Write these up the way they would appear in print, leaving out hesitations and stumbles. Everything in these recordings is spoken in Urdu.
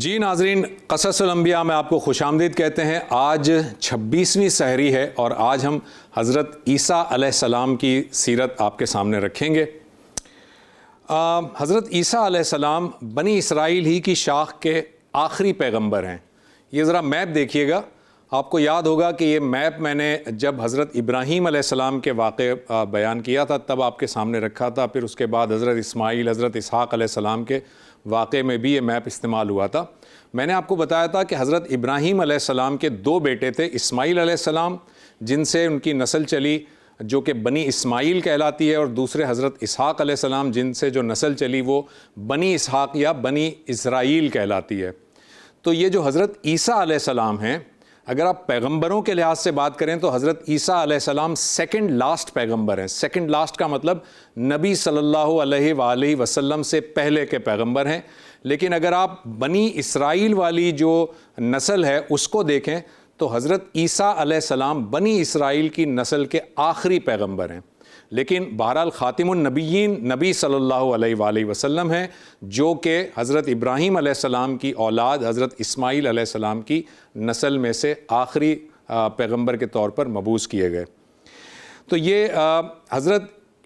جی ناظرین، قصص الانبیاء میں آپ کو خوش آمدید کہتے ہیں۔ آج 26ویں سحری ہے اور آج ہم حضرت عیسیٰ علیہ السلام کی سیرت آپ کے سامنے رکھیں گے۔ حضرت عیسیٰ علیہ السلام بنی اسرائیل ہی کی شاخ کے آخری پیغمبر ہیں۔ یہ ذرا میپ دیکھیے گا، آپ کو یاد ہوگا کہ یہ میپ میں نے جب حضرت ابراہیم علیہ السلام کے واقعے بیان کیا تھا تب آپ کے سامنے رکھا تھا، پھر اس کے بعد حضرت اسماعیل، حضرت اسحاق علیہ السلام کے واقعے میں بھی یہ میپ استعمال ہوا تھا۔ میں نے آپ کو بتایا تھا کہ حضرت ابراہیم علیہ السلام کے دو بیٹے تھے، اسماعیل علیہ السلام جن سے ان کی نسل چلی جو کہ بنی اسماعیل کہلاتی ہے، اور دوسرے حضرت اسحاق علیہ السلام جن سے جو نسل چلی وہ بنی اسحاق یا بنی اسرائیل کہلاتی ہے۔ تو یہ جو حضرت عیسیٰ علیہ السلام ہیں، اگر آپ پیغمبروں کے لحاظ سے بات کریں تو حضرت عیسیٰ علیہ السلام سیکنڈ لاسٹ پیغمبر ہیں۔ سیکنڈ لاسٹ کا مطلب نبی صلی اللہ علیہ وآلہ وسلم سے پہلے کے پیغمبر ہیں۔ لیکن اگر آپ بنی اسرائیل والی جو نسل ہے اس کو دیکھیں تو حضرت عیسیٰ علیہ السلام بنی اسرائیل کی نسل کے آخری پیغمبر ہیں، لیکن بہرحال خاتم النبیین نبی صلی اللہ علیہ وآلہ وسلم ہیں، جو کہ حضرت ابراہیم علیہ السلام کی اولاد حضرت اسماعیل علیہ السلام کی نسل میں سے آخری پیغمبر کے طور پر مبعوث کیے گئے۔ تو یہ حضرت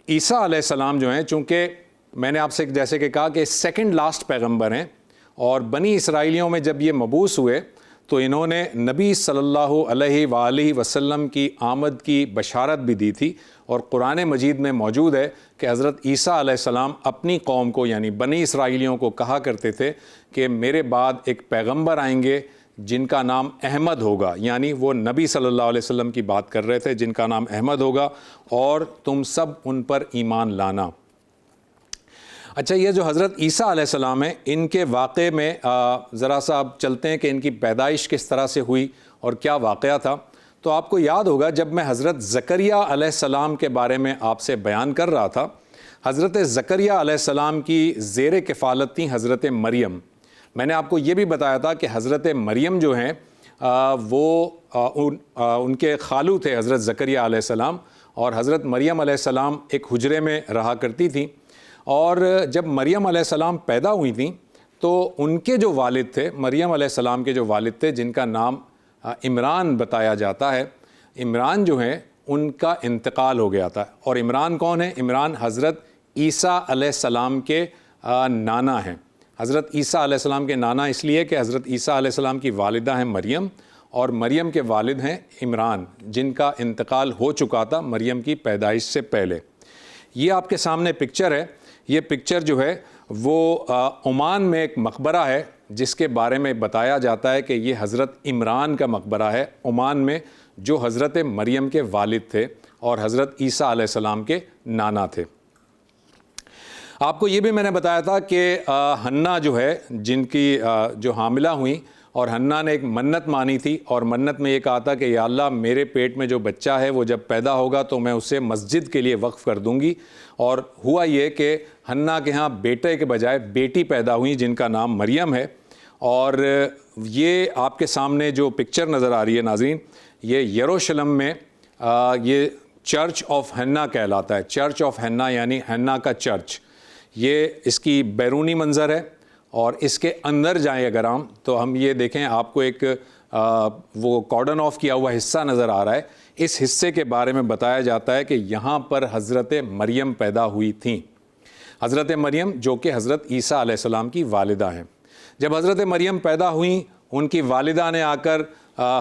عیسیٰ علیہ السلام جو ہیں، چونکہ میں نے آپ سے جیسے کہ کہا کہ سیکنڈ لاسٹ پیغمبر ہیں، اور بنی اسرائیلیوں میں جب یہ مبعوث ہوئے تو انہوں نے نبی صلی اللہ علیہ وآلہ وسلم کی آمد کی بشارت بھی دی تھی، اور قرآن مجید میں موجود ہے کہ حضرت عیسیٰ علیہ السلام اپنی قوم کو یعنی بنی اسرائیلیوں کو کہا کرتے تھے کہ میرے بعد ایک پیغمبر آئیں گے جن کا نام احمد ہوگا، یعنی وہ نبی صلی اللہ علیہ وسلم کی بات کر رہے تھے، جن کا نام احمد ہوگا اور تم سب ان پر ایمان لانا۔ اچھا، یہ جو حضرت عیسیٰ علیہ السلام ہیں ان کے واقعے میں ذرا سا آپ چلتے ہیں کہ ان کی پیدائش کس طرح سے ہوئی اور کیا واقعہ تھا۔ تو آپ کو یاد ہوگا جب میں حضرت زکریا علیہ السلام کے بارے میں آپ سے بیان کر رہا تھا، حضرت زکریا علیہ السلام کی زیر کفالت تھی حضرت مریم۔ میں نے آپ کو یہ بھی بتایا تھا کہ حضرت مریم جو ہیں وہ ان کے خالو تھے حضرت زکریا علیہ السلام، اور حضرت مریم علیہ السلام ایک حجرے میں رہا کرتی تھیں، اور جب مریم علیہ السلام پیدا ہوئی تھیں تو ان کے جو والد تھے، مریم علیہ السلام کے جو والد تھے جن کا نام عمران بتایا جاتا ہے، عمران جو ہیں ان کا انتقال ہو گیا تھا۔ اور عمران کون ہے؟ عمران حضرت عیسیٰ علیہ السلام کے نانا ہیں۔ حضرت عیسیٰ علیہ السلام کے نانا اس لیے کہ حضرت عیسیٰ علیہ السلام کی والدہ ہیں مریم، اور مریم کے والد ہیں عمران جن کا انتقال ہو چکا تھا مریم کی پیدائش سے پہلے۔ یہ آپ کے سامنے پکچر ہے۔ یہ پکچر جو ہے وہ عمان میں ایک مقبرہ ہے جس کے بارے میں بتایا جاتا ہے کہ یہ حضرت عمران کا مقبرہ ہے عمان میں، جو حضرت مریم کے والد تھے اور حضرت عیسیٰ علیہ السلام کے نانا تھے۔ آپ کو یہ بھی میں نے بتایا تھا کہ حنا جو ہے جن کی جو حاملہ ہوئیں، اور حنا نے ایک منت مانی تھی، اور منت میں یہ کہا تھا کہ یا اللہ میرے پیٹ میں جو بچہ ہے وہ جب پیدا ہوگا تو میں اسے مسجد کے لیے وقف کر دوں گی۔ اور ہوا یہ کہ حنا کے ہاں بیٹے کے بجائے بیٹی پیدا ہوئی جن کا نام مریم ہے۔ اور یہ آپ کے سامنے جو پکچر نظر آ رہی ہے ناظرین، یہ یروشلم میں یہ چرچ آف حنا کہلاتا ہے۔ چرچ آف حنا یعنی حنا کا چرچ، یہ اس کی بیرونی منظر ہے۔ اور اس کے اندر جائیں اگر ہم یہ دیکھیں، آپ کو ایک وہ کارڈن آف کیا ہوا حصہ نظر آ رہا ہے۔ اس حصے کے بارے میں بتایا جاتا ہے کہ یہاں پر حضرت مریم پیدا ہوئی تھیں، حضرت مریم جو کہ حضرت عیسیٰ علیہ السلام کی والدہ ہیں۔ جب حضرت مریم پیدا ہوئیں، ان کی والدہ نے آ کر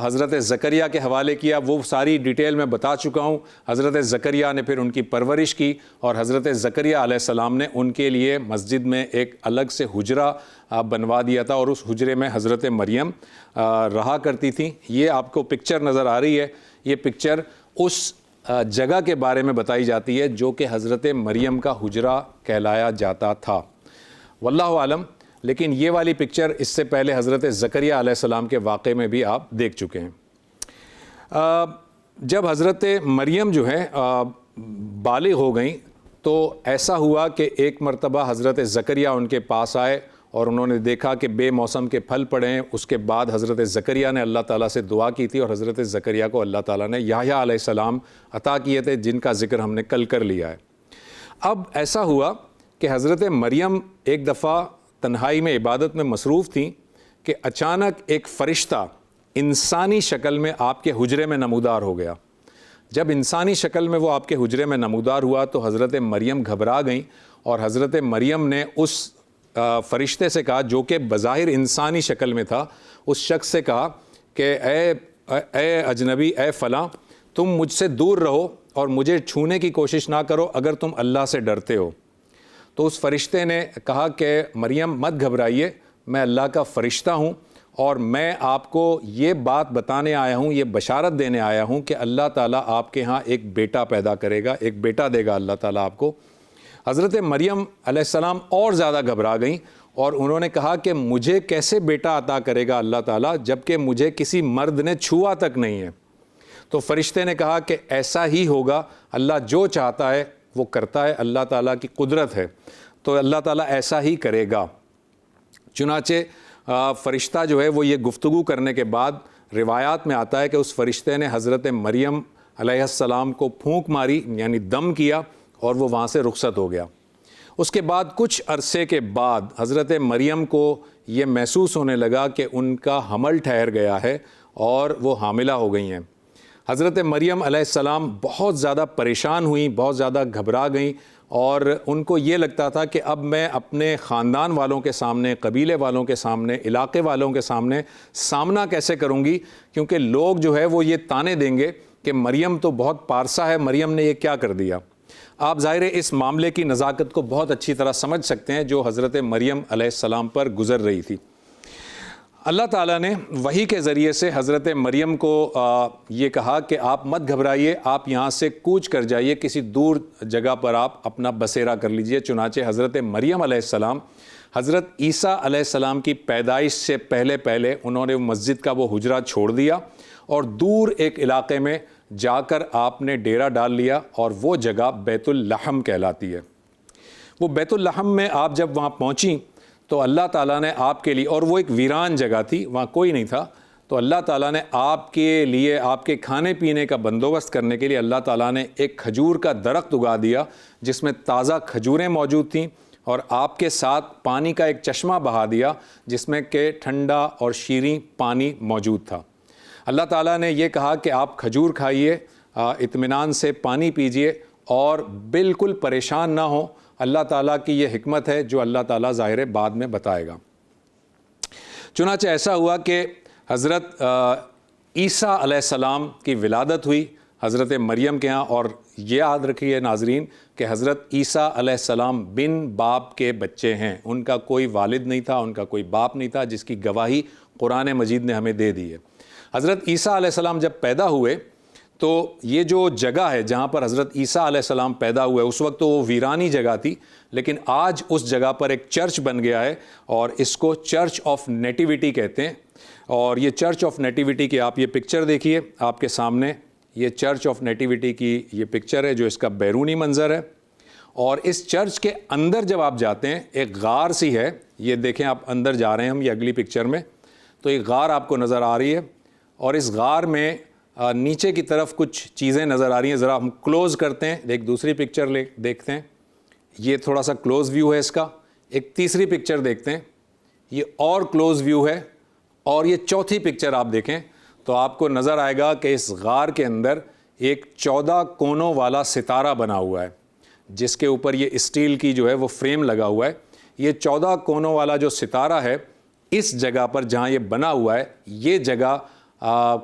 حضرت زکریا کے حوالے کیا، وہ ساری ڈیٹیل میں بتا چکا ہوں۔ حضرت زکریا نے پھر ان کی پرورش کی، اور حضرت زکریا علیہ السلام نے ان کے لیے مسجد میں ایک الگ سے حجرہ بنوا دیا تھا، اور اس حجرے میں حضرت مریم رہا کرتی تھیں۔ یہ آپ کو پکچر نظر آ رہی ہے، یہ پکچر اس جگہ کے بارے میں بتائی جاتی ہے جو کہ حضرت مریم کا حجرہ کہلایا جاتا تھا، واللہ عالم۔ لیکن یہ والی پکچر اس سے پہلے حضرت زکریا علیہ السلام کے واقعے میں بھی آپ دیکھ چکے ہیں۔ جب حضرت مریم جو ہے بالغ ہو گئیں تو ایسا ہوا کہ ایک مرتبہ حضرت زکریا ان کے پاس آئے، اور انہوں نے دیکھا کہ بے موسم کے پھل پڑے ہیں۔ اس کے بعد حضرت زکریا نے اللہ تعالیٰ سے دعا کی تھی، اور حضرت زکریا کو اللہ تعالیٰ نے یحییٰ علیہ السلام عطا کیے تھے جن کا ذکر ہم نے کل کر لیا ہے۔ اب ایسا ہوا کہ حضرت مریم ایک دفعہ تنہائی میں عبادت میں مصروف تھیں کہ اچانک ایک فرشتہ انسانی شکل میں آپ کے حجرے میں نمودار ہو گیا۔ جب انسانی شکل میں وہ آپ کے حجرے میں نمودار ہوا تو حضرت مریم گھبرا گئیں، اور حضرت مریم نے اس فرشتے سے کہا جو کہ بظاہر انسانی شکل میں تھا، اس شخص سے کہا کہ اے اجنبی، اے فلاں، تم مجھ سے دور رہو اور مجھے چھونے کی کوشش نہ کرو اگر تم اللہ سے ڈرتے ہو۔ تو اس فرشتے نے کہا کہ مریم مت گھبرائیے، میں اللہ کا فرشتہ ہوں، اور میں آپ کو یہ بات بتانے آیا ہوں، یہ بشارت دینے آیا ہوں کہ اللہ تعالیٰ آپ کے ہاں ایک بیٹا پیدا کرے گا، ایک بیٹا دے گا اللہ تعالیٰ آپ کو۔ حضرت مریم علیہ السلام اور زیادہ گھبرا گئیں، اور انہوں نے کہا کہ مجھے کیسے بیٹا عطا کرے گا اللہ تعالیٰ جبکہ مجھے کسی مرد نے چھوا تک نہیں ہے۔ تو فرشتے نے کہا کہ ایسا ہی ہوگا، اللہ جو چاہتا ہے وہ کرتا ہے، اللہ تعالیٰ کی قدرت ہے، تو اللہ تعالیٰ ایسا ہی کرے گا۔ چنانچہ فرشتہ جو ہے وہ یہ گفتگو کرنے کے بعد روایات میں آتا ہے کہ اس فرشتے نے حضرت مریم علیہ السلام کو پھونک ماری، یعنی دم کیا، اور وہ وہاں سے رخصت ہو گیا۔ اس کے بعد کچھ عرصے کے بعد حضرت مریم کو یہ محسوس ہونے لگا کہ ان کا حمل ٹھہر گیا ہے اور وہ حاملہ ہو گئی ہیں۔ حضرت مریم علیہ السلام بہت زیادہ پریشان ہوئیں، بہت زیادہ گھبرا گئیں، اور ان کو یہ لگتا تھا کہ اب میں اپنے خاندان والوں کے سامنے، قبیلے والوں کے سامنے، علاقے والوں کے سامنے سامنا کیسے کروں گی، کیونکہ لوگ جو ہے وہ یہ تانے دیں گے کہ مریم تو بہت پارسا ہے، مریم نے یہ کیا کر دیا۔ آپ ظاہر اس معاملے کی نزاکت کو بہت اچھی طرح سمجھ سکتے ہیں جو حضرت مریم علیہ السلام پر گزر رہی تھی۔ اللہ تعالیٰ نے وحی کے ذریعے سے حضرت مریم کو یہ کہا کہ آپ مت گھبرائیے، آپ یہاں سے کوچ کر جائیے، کسی دور جگہ پر آپ اپنا بسیرا کر لیجئے۔ چنانچہ حضرت مریم علیہ السلام حضرت عیسیٰ علیہ السلام کی پیدائش سے پہلے انہوں نے مسجد کا وہ حجرہ چھوڑ دیا اور دور ایک علاقے میں جا کر آپ نے ڈیرا ڈال لیا، اور وہ جگہ بیت اللحم کہلاتی ہے۔ وہ بیت اللحم میں آپ جب وہاں پہنچیں تو اللہ تعالیٰ نے آپ کے لیے، اور وہ ایک ویران جگہ تھی، وہاں کوئی نہیں تھا، تو اللہ تعالیٰ نے آپ کے لیے، آپ کے کھانے پینے کا بندوبست کرنے کے لیے اللہ تعالیٰ نے ایک کھجور کا درخت اگا دیا جس میں تازہ کھجوریں موجود تھیں، اور آپ کے ساتھ پانی کا ایک چشمہ بہا دیا جس میں کہ ٹھنڈا اور شیریں پانی موجود تھا۔ اللہ تعالیٰ نے یہ کہا کہ آپ کھجور کھائیے، اطمینان سے پانی پیجئے، اور بالکل پریشان نہ ہوں۔ اللہ تعالیٰ کی یہ حکمت ہے جو اللہ تعالیٰ ظاہر بعد میں بتائے گا۔ چنانچہ ایسا ہوا کہ حضرت عیسیٰ علیہ السلام کی ولادت ہوئی حضرت مریم کے ہاں، اور یہ یاد رکھیے ناظرین کہ حضرت عیسیٰ علیہ السلام بن باپ کے بچے ہیں، ان کا کوئی والد نہیں تھا، ان کا کوئی باپ نہیں تھا، جس کی گواہی قرآن مجید نے ہمیں دے دی ہے۔ حضرت عیسیٰ علیہ السلام جب پیدا ہوئے تو یہ جو جگہ ہے جہاں پر حضرت عیسیٰ علیہ السلام پیدا ہوئے، اس وقت تو وہ ویرانی جگہ تھی، لیکن آج اس جگہ پر ایک چرچ بن گیا ہے، اور اس کو چرچ آف نیٹیوٹی کہتے ہیں۔ اور یہ چرچ آف نیٹیوٹی کی آپ یہ پکچر دیکھیے آپ کے سامنے، یہ چرچ آف نیٹیوٹی کی یہ پکچر ہے جو اس کا بیرونی منظر ہے۔ اور اس چرچ کے اندر جب آپ جاتے ہیں، ایک غار سی ہے، یہ دیکھیں آپ اندر جا رہے ہیں ہم، یہ اگلی پکچر میں، تو ایک غار آپ کو نظر آ رہی ہے، اور اس غار میں نیچے کی طرف کچھ چیزیں نظر آ رہی ہیں۔ ذرا ہم کلوز کرتے ہیں، ایک دوسری پکچر دیکھتے ہیں، یہ تھوڑا سا کلوز ویو ہے اس کا۔ ایک تیسری پکچر دیکھتے ہیں، یہ اور کلوز ویو ہے، اور یہ چوتھی پکچر آپ دیکھیں تو آپ کو نظر آئے گا کہ اس غار کے اندر ایک 14 کونوں والا ستارہ بنا ہوا ہے، جس کے اوپر یہ اسٹیل کی جو ہے وہ فریم لگا ہوا ہے۔ یہ 14 کونوں والا جو ستارہ ہے، اس جگہ پر جہاں یہ بنا ہوا ہے، یہ جگہ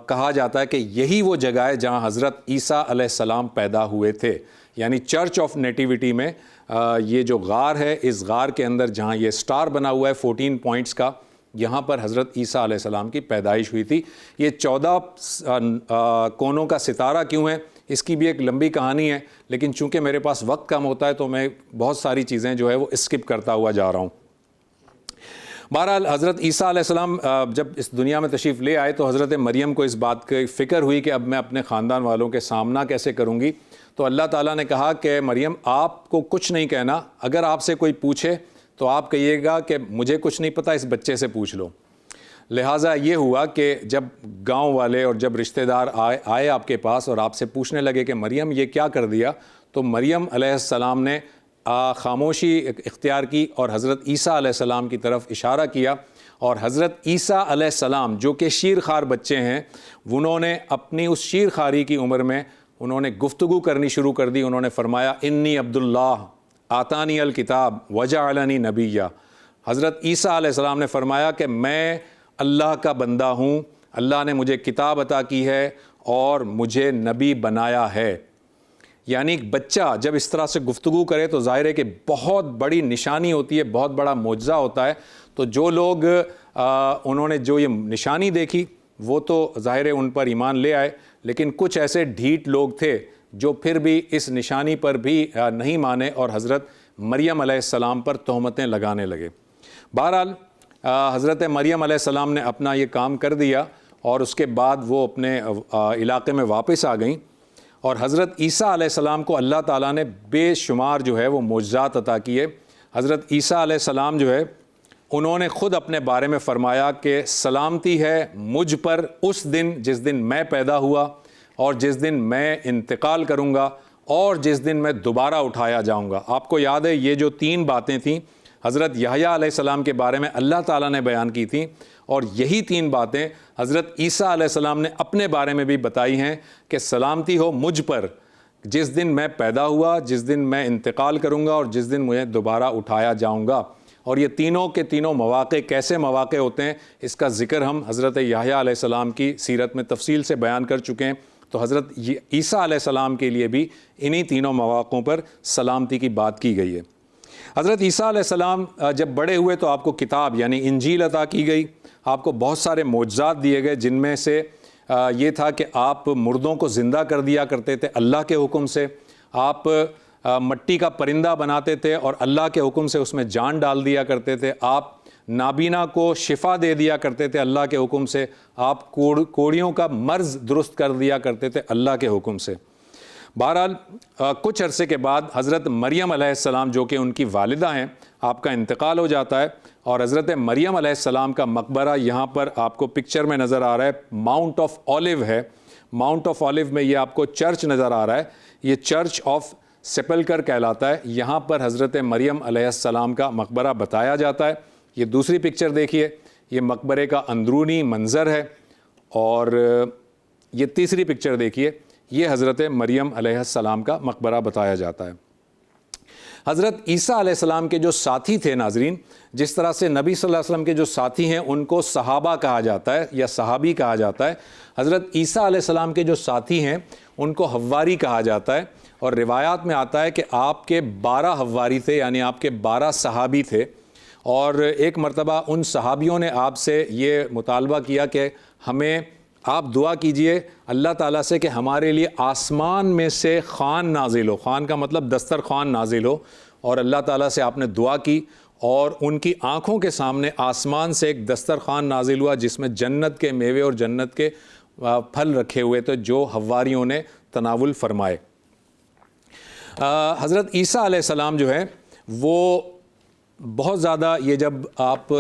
کہا جاتا ہے کہ یہی وہ جگہ ہے جہاں حضرت عیسیٰ علیہ السلام پیدا ہوئے تھے، یعنی چرچ آف نیٹیوٹی میں یہ جو غار ہے، اس غار کے اندر جہاں یہ سٹار بنا ہوا ہے 14 پوائنٹس کا، یہاں پر حضرت عیسیٰ علیہ السلام کی پیدائش ہوئی تھی۔ یہ 14 کونوں کا ستارہ کیوں ہے، اس کی بھی ایک لمبی کہانی ہے، لیکن چونکہ میرے پاس وقت کم ہوتا ہے تو میں بہت ساری چیزیں جو ہے وہ اسکپ کرتا ہوا جا رہا ہوں۔ بہرحال حضرت عیسیٰ علیہ السلام جب اس دنیا میں تشریف لے آئے تو حضرت مریم کو اس بات کی فکر ہوئی کہ اب میں اپنے خاندان والوں کے سامنا کیسے کروں گی، تو اللہ تعالیٰ نے کہا کہ مریم آپ کو کچھ نہیں کہنا، اگر آپ سے کوئی پوچھے تو آپ کہیے گا کہ مجھے کچھ نہیں پتہ، اس بچے سے پوچھ لو۔ لہٰذا یہ ہوا کہ جب گاؤں والے اور جب رشتہ دار آئے آپ کے پاس اور آپ سے پوچھنے لگے کہ مریم یہ کیا کر دیا، تو مریم علیہ السلام نے خاموشی اختیار کی اور حضرت عیسیٰ علیہ السلام کی طرف اشارہ کیا، اور حضرت عیسیٰ علیہ السلام جو کہ شیر خوار بچے ہیں، انہوں نے اپنی اس شیر خواری کی عمر میں انہوں نے گفتگو کرنی شروع کر دی. انہوں نے فرمایا انی عبداللہ آتانی الکتاب وجعلنی نبیہ. حضرت عیسیٰ علیہ السلام نے فرمایا کہ میں اللہ کا بندہ ہوں، اللہ نے مجھے کتاب عطا کی ہے اور مجھے نبی بنایا ہے. یعنی ایک بچہ جب اس طرح سے گفتگو کرے تو ظاہر ہے کہ بہت بڑی نشانی ہوتی ہے، بہت بڑا معجزہ ہوتا ہے. تو جو لوگ انہوں نے جو یہ نشانی دیکھی وہ تو ظاہر ہے ان پر ایمان لے آئے، لیکن کچھ ایسے ڈھیٹ لوگ تھے جو پھر بھی اس نشانی پر بھی نہیں مانے اور حضرت مریم علیہ السلام پر تہمتیں لگانے لگے. بہرحال حضرت مریم علیہ السلام نے اپنا یہ کام کر دیا اور اس کے بعد وہ اپنے علاقے میں واپس آ گئیں. اور حضرت عیسیٰ علیہ السلام کو اللہ تعالیٰ نے بے شمار جو ہے وہ معجزات عطا کیے. حضرت عیسیٰ علیہ السلام جو ہے انہوں نے خود اپنے بارے میں فرمایا کہ سلامتی ہے مجھ پر اس دن جس دن میں پیدا ہوا اور جس دن میں انتقال کروں گا اور جس دن میں دوبارہ اٹھایا جاؤں گا. آپ کو یاد ہے یہ جو 3 باتیں تھیں حضرت یحییٰ علیہ السلام کے بارے میں اللہ تعالیٰ نے بیان کی تھیں، اور یہی 3 باتیں حضرت عیسیٰ علیہ السلام نے اپنے بارے میں بھی بتائی ہیں کہ سلامتی ہو مجھ پر جس دن میں پیدا ہوا، جس دن میں انتقال کروں گا اور جس دن مجھے دوبارہ اٹھایا جاؤں گا. اور یہ تینوں کے تینوں مواقع کیسے مواقع ہوتے ہیں اس کا ذکر ہم حضرت یحییٰ علیہ السلام کی سیرت میں تفصیل سے بیان کر چکے ہیں. تو حضرت عیسیٰ علیہ السلام کے لیے بھی انہی تینوں مواقعوں پر سلامتی کی بات کی گئی ہے. حضرت عیسیٰ علیہ السلام جب بڑے ہوئے تو آپ کو کتاب یعنی انجیل عطا کی گئی. آپ کو بہت سارے معجزات دیے گئے جن میں سے یہ تھا کہ آپ مردوں کو زندہ کر دیا کرتے تھے اللہ کے حکم سے. آپ مٹی کا پرندہ بناتے تھے اور اللہ کے حکم سے اس میں جان ڈال دیا کرتے تھے. آپ نابینا کو شفا دے دیا کرتے تھے اللہ کے حکم سے. آپ کوڑیوں کا مرض درست کر دیا کرتے تھے اللہ کے حکم سے. بہرحال کچھ عرصے کے بعد حضرت مریم علیہ السلام جو کہ ان کی والدہ ہیں، آپ کا انتقال ہو جاتا ہے اور حضرت مریم علیہ السلام کا مقبرہ یہاں پر آپ کو پکچر میں نظر آ رہا ہے، ماؤنٹ آف اولیو ہے. ماؤنٹ آف اولیو میں یہ آپ کو چرچ نظر آ رہا ہے، یہ چرچ آف سیپلکر کہلاتا ہے. یہاں پر حضرت مریم علیہ السلام کا مقبرہ بتایا جاتا ہے. یہ دوسری پکچر دیکھیے، یہ مقبرے کا اندرونی منظر ہے. اور یہ تیسری پکچر دیکھیے، یہ حضرت مریم علیہ السلام کا مقبرہ بتایا جاتا ہے. حضرت عیسیٰ علیہ السلام کے جو ساتھی تھے ناظرین، جس طرح سے نبی صلی اللہ علیہ وسلم کے جو ساتھی ہیں ان کو صحابہ کہا جاتا ہے یا صحابی کہا جاتا ہے، حضرت عیسیٰ علیہ السلام کے جو ساتھی ہیں ان کو حواری کہا جاتا ہے. اور روایات میں آتا ہے کہ آپ کے 12 حواری تھے، یعنی آپ کے 12 صحابی تھے. اور ایک مرتبہ ان صحابیوں نے آپ سے یہ مطالبہ کیا کہ ہمیں آپ دعا کیجئے اللہ تعالیٰ سے کہ ہمارے لیے آسمان میں سے خوان نازل ہو. خوان کا مطلب دسترخوان نازل ہو. اور اللہ تعالیٰ سے آپ نے دعا کی اور ان کی آنکھوں کے سامنے آسمان سے ایک دسترخوان نازل ہوا جس میں جنت کے میوے اور جنت کے پھل رکھے ہوئے تھے جو حواریوں نے تناول فرمائے. حضرت عیسیٰ علیہ السلام جو ہے وہ بہت زیادہ، یہ جب آپ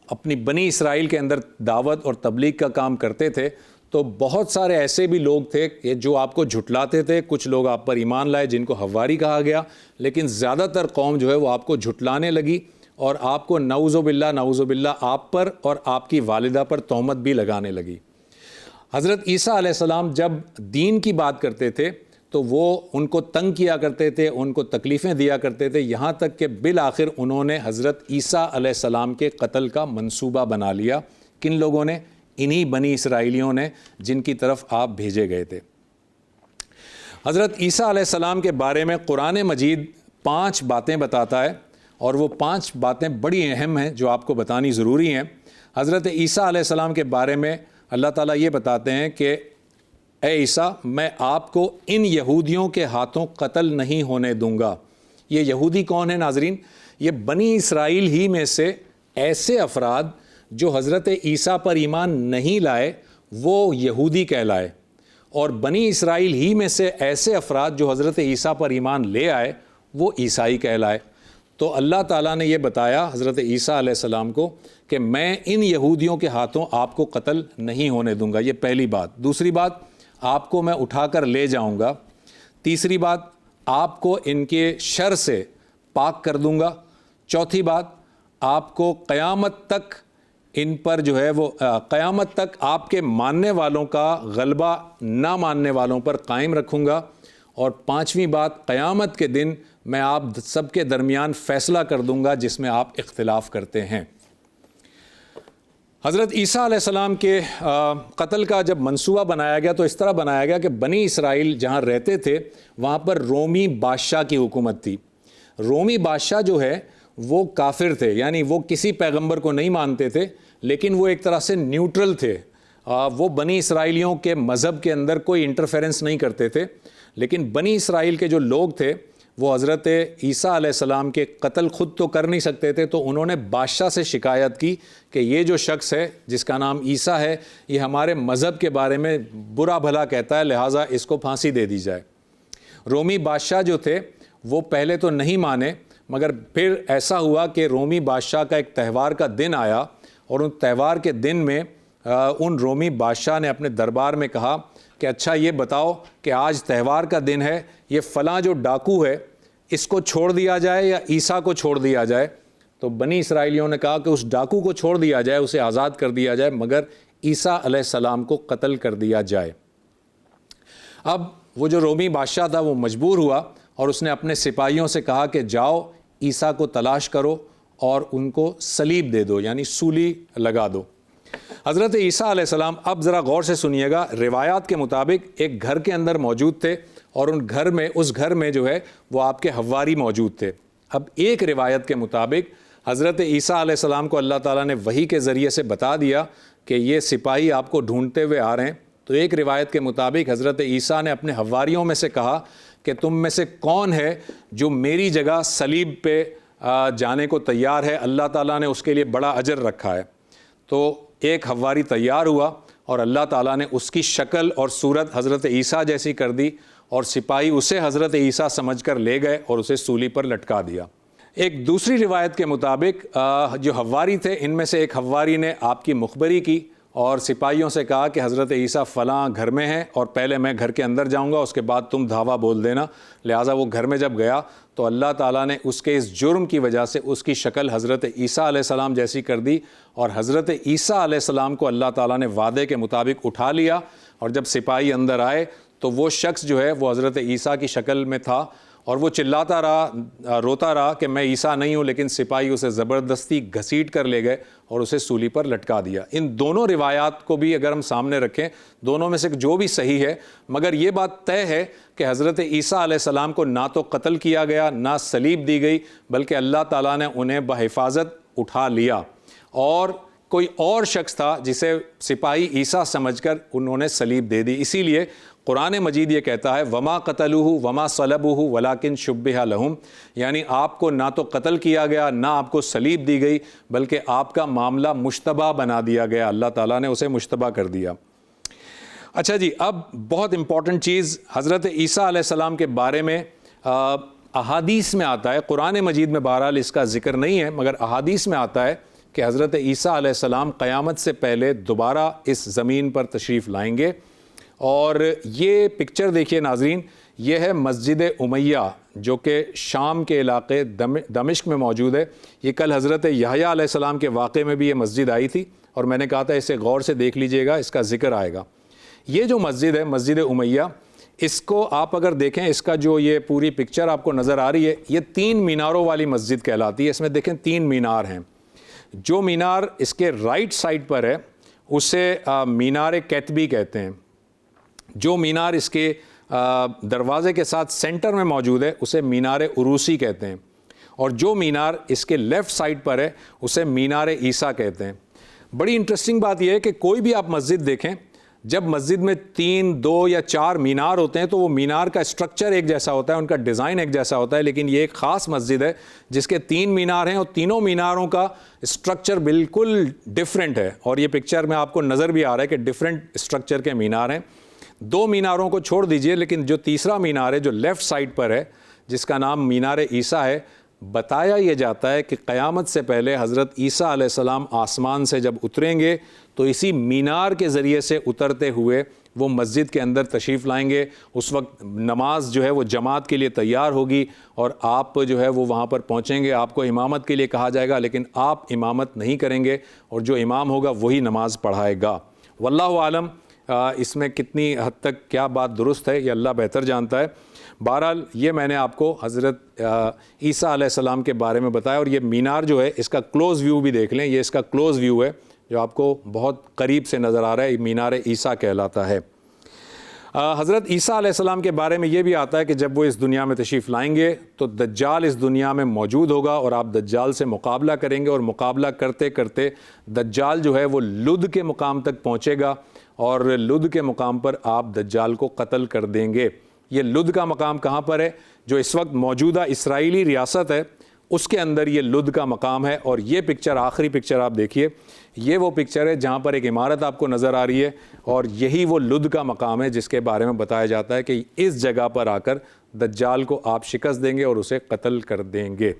اپنی بنی اسرائیل کے اندر دعوت اور تبلیغ کا کام کرتے تھے تو بہت سارے ایسے بھی لوگ تھے کہ جو آپ کو جھٹلاتے تھے. کچھ لوگ آپ پر ایمان لائے جن کو حواری کہا گیا، لیکن زیادہ تر قوم جو ہے وہ آپ کو جھٹلانے لگی اور آپ کو نعوذ باللہ آپ پر اور آپ کی والدہ پر تہمت بھی لگانے لگی. حضرت عیسیٰ علیہ السلام جب دین کی بات کرتے تھے تو وہ ان کو تنگ کیا کرتے تھے، ان کو تکلیفیں دیا کرتے تھے، یہاں تک کہ بالآخر انہوں نے حضرت عیسیٰ علیہ السلام کے قتل کا منصوبہ بنا لیا. کن لوگوں نے؟ انہی بنی اسرائیلیوں نے جن کی طرف آپ بھیجے گئے تھے. حضرت عیسیٰ علیہ السلام کے بارے میں قرآن مجید 5 باتیں بتاتا ہے اور وہ 5 باتیں بڑی اہم ہیں جو آپ کو بتانی ضروری ہیں. حضرت عیسیٰ علیہ السلام کے بارے میں اللہ تعالیٰ یہ بتاتے ہیں کہ اے عیسیٰ، میں آپ کو ان یہودیوں کے ہاتھوں قتل نہیں ہونے دوں گا. یہ یہودی کون ہیں ناظرین؟ یہ بنی اسرائیل ہی میں سے ایسے افراد جو حضرت عیسیٰ پر ایمان نہیں لائے وہ یہودی کہلائے، اور بنی اسرائیل ہی میں سے ایسے افراد جو حضرت عیسیٰ پر ایمان لے آئے وہ عیسائی کہلائے. تو اللہ تعالیٰ نے یہ بتایا حضرت عیسیٰ علیہ السلام کو کہ میں ان یہودیوں کے ہاتھوں آپ کو قتل نہیں ہونے دوں گا. یہ پہلی بات. دوسری بات، آپ کو میں اٹھا کر لے جاؤں گا. تیسری بات، آپ کو ان کے شر سے پاک کر دوں گا. چوتھی بات، آپ کو قیامت تک ان پر جو ہے وہ قیامت تک آپ کے ماننے والوں کا غلبہ نہ ماننے والوں پر قائم رکھوں گا. اور پانچویں بات، قیامت کے دن میں آپ سب کے درمیان فیصلہ کر دوں گا جس میں آپ اختلاف کرتے ہیں. حضرت عیسیٰ علیہ السلام کے قتل کا جب منصوبہ بنایا گیا تو اس طرح بنایا گیا کہ بنی اسرائیل جہاں رہتے تھے وہاں پر رومی بادشاہ کی حکومت تھی. رومی بادشاہ جو ہے وہ کافر تھے، یعنی وہ کسی پیغمبر کو نہیں مانتے تھے، لیکن وہ ایک طرح سے نیوٹرل تھے. وہ بنی اسرائیلیوں کے مذہب کے اندر کوئی انٹرفیرنس نہیں کرتے تھے. لیکن بنی اسرائیل کے جو لوگ تھے وہ حضرت عیسیٰ علیہ السلام کے قتل خود تو کر نہیں سکتے تھے، تو انہوں نے بادشاہ سے شکایت کی کہ یہ جو شخص ہے جس کا نام عیسیٰ ہے یہ ہمارے مذہب کے بارے میں برا بھلا کہتا ہے، لہٰذا اس کو پھانسی دے دی جائے. رومی بادشاہ جو تھے وہ پہلے تو نہیں مانے، مگر پھر ایسا ہوا کہ رومی بادشاہ کا ایک تہوار کا دن آیا، اور ان تہوار کے دن میں ان رومی بادشاہ نے اپنے دربار میں کہا کہ اچھا یہ بتاؤ کہ آج تہوار کا دن ہے، یہ فلاں جو ڈاکو ہے اس کو چھوڑ دیا جائے یا عیسیٰ کو چھوڑ دیا جائے. تو بنی اسرائیلیوں نے کہا کہ اس ڈاکو کو چھوڑ دیا جائے، اسے آزاد کر دیا جائے، مگر عیسیٰ علیہ السلام کو قتل کر دیا جائے. اب وہ جو رومی بادشاہ تھا وہ مجبور ہوا اور اس نے اپنے سپاہیوں سے کہا کہ جاؤ عیسیٰ کو تلاش کرو اور ان کو صلیب دے دو، یعنی سولی لگا دو. حضرت عیسیٰ علیہ السلام، اب ذرا غور سے سنیے گا، روایات کے مطابق ایک گھر کے اندر موجود تھے اور اس گھر میں جو ہے وہ آپ کے حواری موجود تھے. اب ایک روایت کے مطابق حضرت عیسیٰ علیہ السلام کو اللہ تعالیٰ نے وحی کے ذریعے سے بتا دیا کہ یہ سپاہی آپ کو ڈھونڈتے ہوئے آ رہے ہیں. تو ایک روایت کے مطابق حضرت عیسیٰ نے اپنے حواریوں میں سے کہا کہ تم میں سے کون ہے جو میری جگہ صلیب پہ جانے کو تیار ہے، اللہ تعالیٰ نے اس کے لیے بڑا اجر رکھا ہے. تو ایک حواری تیار ہوا اور اللہ تعالیٰ نے اس کی شکل اور صورت حضرت عیسیٰ جیسی کر دی، اور سپاہی اسے حضرت عیسیٰ سمجھ کر لے گئے اور اسے سولی پر لٹکا دیا. ایک دوسری روایت کے مطابق جو حواری تھے ان میں سے ایک حواری نے آپ کی مخبری کی اور سپاہیوں سے کہا کہ حضرت عیسیٰ فلاں گھر میں ہیں اور پہلے میں گھر کے اندر جاؤں گا، اس کے بعد تم دھاوا بول دینا. لہٰذا وہ گھر میں جب گیا تو اللہ تعالیٰ نے اس کے اس جرم کی وجہ سے اس کی شکل حضرت عیسیٰ علیہ السلام جیسی کر دی، اور حضرت عیسیٰ علیہ السلام کو اللہ تعالیٰ نے وعدے کے مطابق اٹھا لیا. اور جب سپاہی اندر آئے تو وہ شخص جو ہے وہ حضرت عیسیٰ کی شکل میں تھا، اور وہ چلاتا رہا، روتا رہا کہ میں عیسیٰ نہیں ہوں، لیکن سپاہی اسے زبردستی گھسیٹ کر لے گئے اور اسے سولی پر لٹکا دیا. ان دونوں روایات کو بھی اگر ہم سامنے رکھیں، دونوں میں سے جو بھی صحیح ہے، مگر یہ بات طے ہے کہ حضرت عیسیٰ علیہ السلام کو نہ تو قتل کیا گیا، نہ صلیب دی گئی، بلکہ اللہ تعالیٰ نے انہیں بحفاظت اٹھا لیا. اور کوئی اور شخص تھا جسے سپاہی عیسیٰ سمجھ کر انہوں نے صلیب دے دی. اسی لیے قرآن مجید یہ کہتا ہے وما قتلوہ وما صلبوہ ولکن شبہ لہم، یعنی آپ کو نہ تو قتل کیا گیا نہ آپ کو صلیب دی گئی، بلکہ آپ کا معاملہ مشتبہ بنا دیا گیا، اللہ تعالیٰ نے اسے مشتبہ کر دیا. اچھا جی، اب بہت امپورٹنٹ چیز حضرت عیسیٰ علیہ السلام کے بارے میں احادیث میں آتا ہے، قرآن مجید میں بہرحال اس کا ذکر نہیں ہے، مگر احادیث میں آتا ہے کہ حضرت عیسیٰ علیہ السلام قیامت سے پہلے دوبارہ اس زمین پر تشریف لائیں گے. اور یہ پکچر دیکھیے ناظرین، یہ ہے مسجد امیہ جو کہ شام کے علاقے دمشق میں موجود ہے. یہ کل حضرت یحییٰ علیہ السلام کے واقعے میں بھی یہ مسجد آئی تھی، اور میں نے کہا تھا اسے غور سے دیکھ لیجئے گا، اس کا ذکر آئے گا. یہ جو مسجد ہے مسجد امیہ، اس کو آپ اگر دیکھیں، اس کا جو یہ پوری پکچر آپ کو نظر آ رہی ہے، یہ 3 میناروں والی مسجد کہلاتی ہے. اس میں دیکھیں 3 مینار ہیں. جو مینار اس کے رائٹ سائڈ پر ہے اسے مینار کتبی کہتے ہیں. جو مینار اس کے دروازے کے ساتھ سینٹر میں موجود ہے اسے مینار عروسی کہتے ہیں، اور جو مینار اس کے لیفٹ سائڈ پر ہے اسے مینار عیسیٰ کہتے ہیں. بڑی انٹرسٹنگ بات یہ ہے کہ کوئی بھی آپ مسجد دیکھیں، جب مسجد میں 3، 2 یا 4 مینار ہوتے ہیں تو وہ مینار کا اسٹرکچر ایک جیسا ہوتا ہے، ان کا ڈیزائن ایک جیسا ہوتا ہے، لیکن یہ ایک خاص مسجد ہے جس کے 3 مینار ہیں اور تینوں میناروں کا اسٹرکچر بالکل ڈیفرنٹ ہے. اور یہ پکچر میں آپ کو نظر بھی آ رہا ہے کہ ڈیفرنٹ اسٹرکچر کے مینار ہیں. 2 میناروں کو چھوڑ دیجئے، لیکن جو تیسرا مینار ہے جو لیفٹ سائڈ پر ہے جس کا نام مینار عیسیٰ ہے، بتایا یہ جاتا ہے کہ قیامت سے پہلے حضرت عیسیٰ علیہ السلام آسمان سے جب اتریں گے تو اسی مینار کے ذریعے سے اترتے ہوئے وہ مسجد کے اندر تشریف لائیں گے، اس وقت نماز جو ہے وہ جماعت کے لیے تیار ہوگی اور آپ جو ہے وہ وہاں پر پہنچیں گے، آپ کو امامت کے لیے کہا جائے گا لیکن آپ امامت نہیں کریں گے اور جو امام ہوگا وہی نماز پڑھائے گا۔ واللہ عالم اس میں کتنی حد تک کیا بات درست ہے یہ اللہ بہتر جانتا ہے۔ بہرحال یہ میں نے آپ کو حضرت عیسیٰ علیہ السلام کے بارے میں بتایا، اور یہ مینار جو ہے اس کا کلوز ویو بھی دیکھ لیں، یہ اس کا کلوز ویو ہے جو آپ کو بہت قریب سے نظر آ رہا ہے، مینار عیسیٰ کہلاتا ہے۔ حضرت عیسیٰ علیہ السلام کے بارے میں یہ بھی آتا ہے کہ جب وہ اس دنیا میں تشریف لائیں گے تو دجال اس دنیا میں موجود ہوگا اور آپ دجال سے مقابلہ کریں گے، اور مقابلہ کرتے کرتے دجال جو ہے وہ لد کے مقام تک پہنچے گا اور لد کے مقام پر آپ دجال کو قتل کر دیں گے۔ یہ لد کا مقام کہاں پر ہے؟ جو اس وقت موجودہ اسرائیلی ریاست ہے اس کے اندر یہ لد کا مقام ہے، اور یہ پکچر آخری پکچر آپ دیکھیے، یہ وہ پکچر ہے جہاں پر ایک عمارت آپ کو نظر آ رہی ہے، اور یہی وہ لد کا مقام ہے جس کے بارے میں بتایا جاتا ہے کہ اس جگہ پر آ کر دجال کو آپ شکست دیں گے اور اسے قتل کر دیں گے۔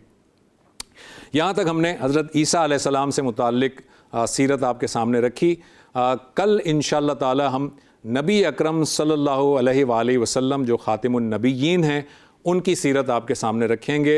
یہاں تک ہم نے حضرت عیسیٰ علیہ السلام سے متعلق سیرت آپ کے سامنے رکھی۔ کل انشاءاللہ تعالی ہم نبی اکرم صلی اللہ علیہ وآلہ وسلم جو خاتم النبیین ہیں ان کی سیرت آپ کے سامنے رکھیں گے۔